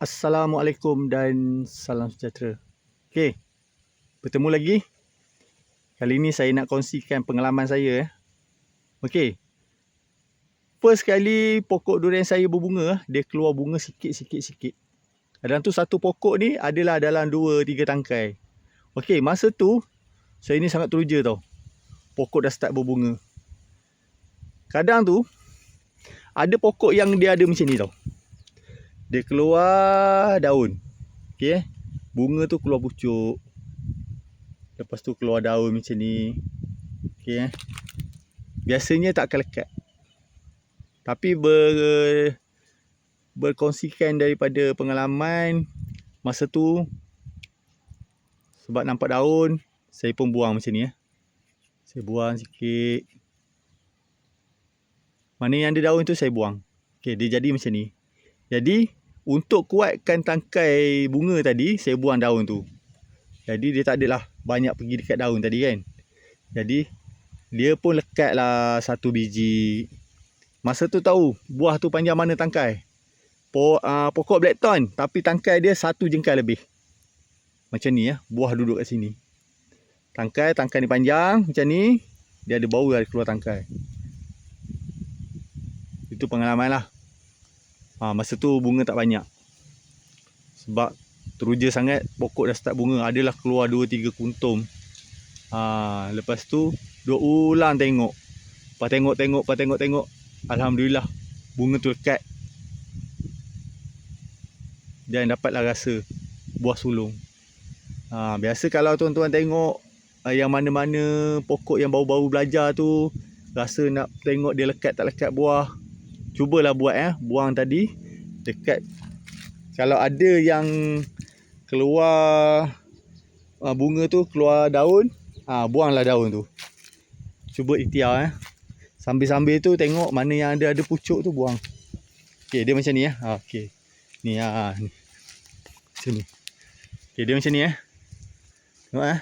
Assalamualaikum dan salam sejahtera. Okey, bertemu lagi. Kali ini saya nak kongsikan pengalaman saya. Okey, first kali pokok durian saya berbunga, dia keluar bunga sikit. Kadang tu satu pokok ni adalah dalam 2-3 tangkai. Okey, masa tu saya ni sangat teruja tau. Pokok dah start berbunga. Kadang tu ada pokok yang dia ada macam ni tau. Dia keluar daun. Okey, bunga tu keluar pucuk. Lepas tu keluar daun macam ni. Okey, biasanya tak akan lekat. Tapi berkongsikan daripada pengalaman masa tu, sebab nampak daun, saya pun buang macam ni. Saya buang sikit. Mana yang ada daun tu saya buang. Okey, dia jadi macam ni. Jadi untuk kuatkan tangkai bunga tadi, saya buang daun tu. Jadi dia tak adalah banyak pergi dekat daun tadi kan. Jadi dia pun lekat lah satu biji. Masa tu tahu buah tu panjang mana tangkai. Pokok blackthorn tapi tangkai dia 1 jengkal lebih. Macam ni buah duduk kat sini. Tangkai ni panjang macam ni. Dia ada bau dari keluar tangkai. Itu pengalaman lah. Masa tu bunga tak banyak. Sebab teruja sangat, pokok dah start bunga. Adalah keluar 2-3 kuntum. Lepas tu dua ulang tengok. Lepas tengok. Alhamdulillah bunga tu lekat. Dan dapatlah rasa buah sulung. Biasa kalau tuan-tuan tengok yang mana-mana pokok yang baru-baru belajar tu, rasa nak tengok dia lekat tak lekat buah, cubalah buat buang tadi dekat. Kalau ada yang keluar bunga tu keluar daun, buanglah daun tu. Cuba ikhtiar Sambil-sambil tu tengok mana yang ada pucuk tu buang. Okey, dia macam ni okey. Ni ni. Macam ni. Okey, dia macam ni Tengok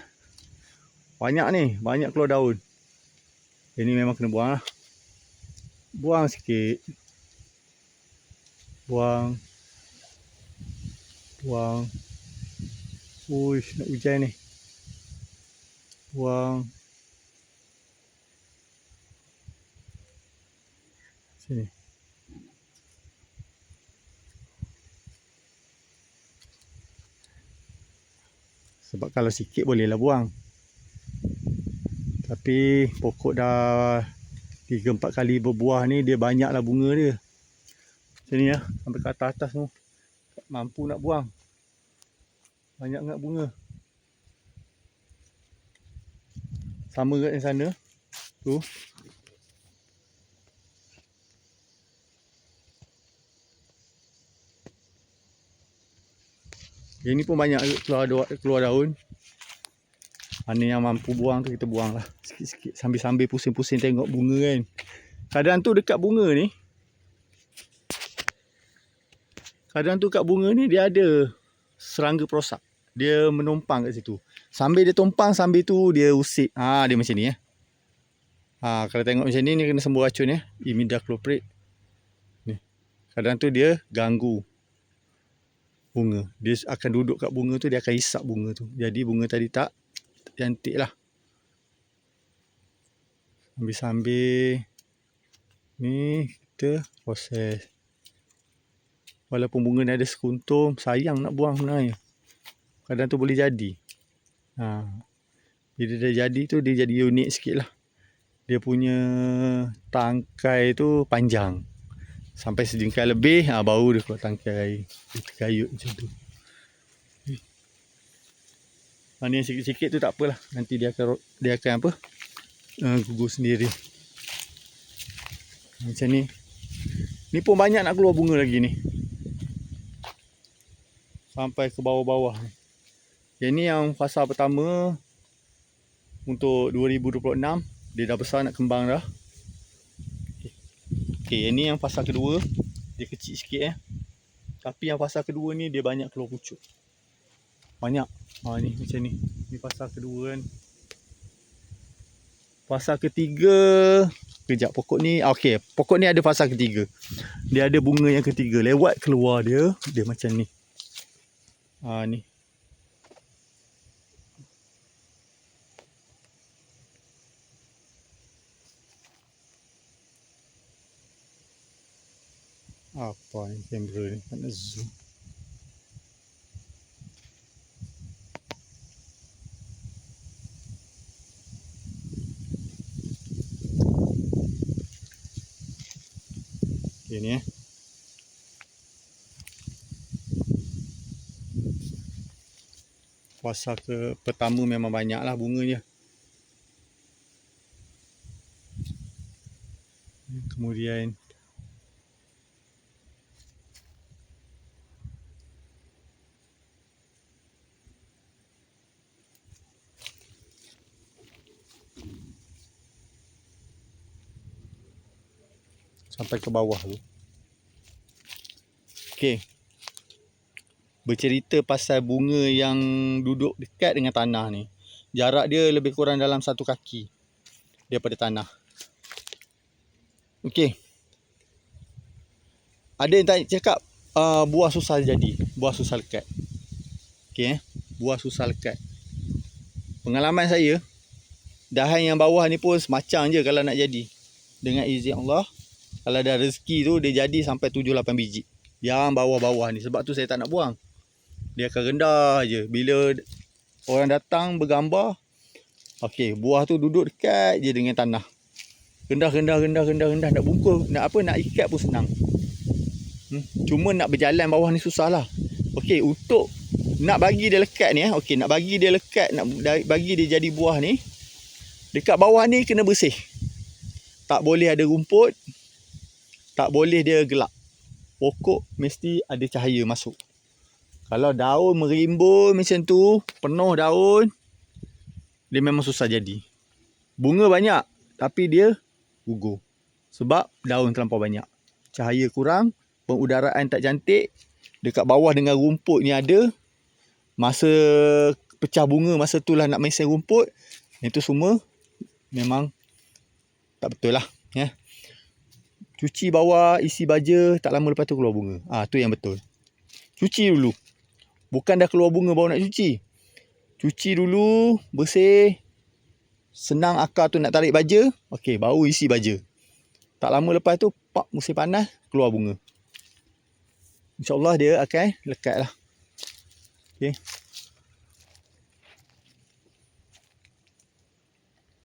banyak keluar daun. Ini memang kena buang lah. Buang sikit. Buang. Uish, nak hujan ni. Buang. Sini. Sebab kalau sikit bolehlah buang. Tapi pokok dah 3-4 kali berbuah ni, dia banyaklah bunga dia. Macam ni sampai ke atas tu. Tak mampu nak buang. Banyak sangat bunga. Sama kat yang sana. Tu. Ini pun banyak keluar daun. Mana yang mampu buang tu kita buang lah. Sikit-sikit. Sambil-sambil pusing-pusing tengok bunga kan. Kadang tu dekat bunga ni. Kat bunga ni dia ada serangga perosak. Dia menumpang kat situ. Sambil dia tumpang, sambil tu dia usik. Dia macam ni kalau tengok macam ni kena sembuh racun imidacloprid. Ni. Kadang tu dia ganggu bunga. Dia akan duduk kat bunga tu, dia akan hisap bunga tu. Jadi bunga tadi tak cantik lah. Sambil-sambil ni kita proses. Walaupun bunga ni ada sekuntum, sayang nak buang sebenarnya. Kadang tu boleh jadi. Bila dah jadi tu, dia jadi unik sikit lah. Dia punya tangkai tu panjang. Sampai sejengkal lebih, baru dia keluar tangkai. Dia terkayut macam tu. Mana yang sikit-sikit tu tak apalah. Nanti dia akan gugur sendiri. Macam ni. Ni pun banyak nak keluar bunga lagi ni. Sampai ke bawah-bawah. Yang ni yang fasa pertama untuk 2026. Dia dah besar nak kembang dah. Okey, yang ni yang fasa kedua. Dia kecil sikit Tapi yang fasa kedua ni dia banyak keluar pucuk. Banyak. Ni macam ni. Ni fasa kedua kan. Fasa ketiga. Kejap, pokok ni. Okey, pokok ni ada fasa ketiga. Dia ada bunga yang ketiga. Lewat keluar dia. Dia macam ni. Ni. Apa ni kamera ni? Tak nak zoom. Okay, ni Puasa pertama memang banyak lah bunganya. Kemudian sampai ke bawah tu. Okey. Bercerita pasal bunga yang duduk dekat dengan tanah ni. Jarak dia lebih kurang dalam 1 kaki daripada tanah. Okey. Ada yang tak cakap buah susah jadi. Buah susah lekat. Okey buah susah lekat. Pengalaman saya, dahan yang bawah ni pun semacam je kalau nak jadi. Dengan izin Allah, kalau ada rezeki tu dia jadi sampai 7-8 biji. Yang bawah-bawah ni. Sebab tu saya tak nak buang. Dia akan rendah je. Bila orang datang bergambar, okey, buah tu duduk dekat je dengan tanah. Rendah. Nak bungkus, nak ikat pun senang. Cuma nak berjalan bawah ni susah lah. Okey, untuk nak bagi dia lekat ni, okey, nak bagi dia lekat, nak bagi dia jadi buah ni, dekat bawah ni kena bersih. Tak boleh ada rumput, tak boleh dia gelap. Pokok mesti ada cahaya masuk. Kalau daun merimbun macam tu, penuh daun, dia memang susah jadi. Bunga banyak, tapi dia gugur. Sebab daun terlampau banyak. Cahaya kurang, pengudaraan tak cantik. Dekat bawah dengan rumput ni ada. Masa pecah bunga, masa tu lah nak mesin rumput. Itu semua memang tak betul lah. Ya. Cuci bawah, isi baja, tak lama lepas tu keluar bunga. Tu yang betul. Cuci dulu. Bukan dah keluar bunga baru nak cuci. Cuci dulu, bersih. Senang akar tu nak tarik baja. Okey, baru isi baja. Tak lama lepas tu, musim panas, keluar bunga. InsyaAllah dia akan lekat lah. Okey.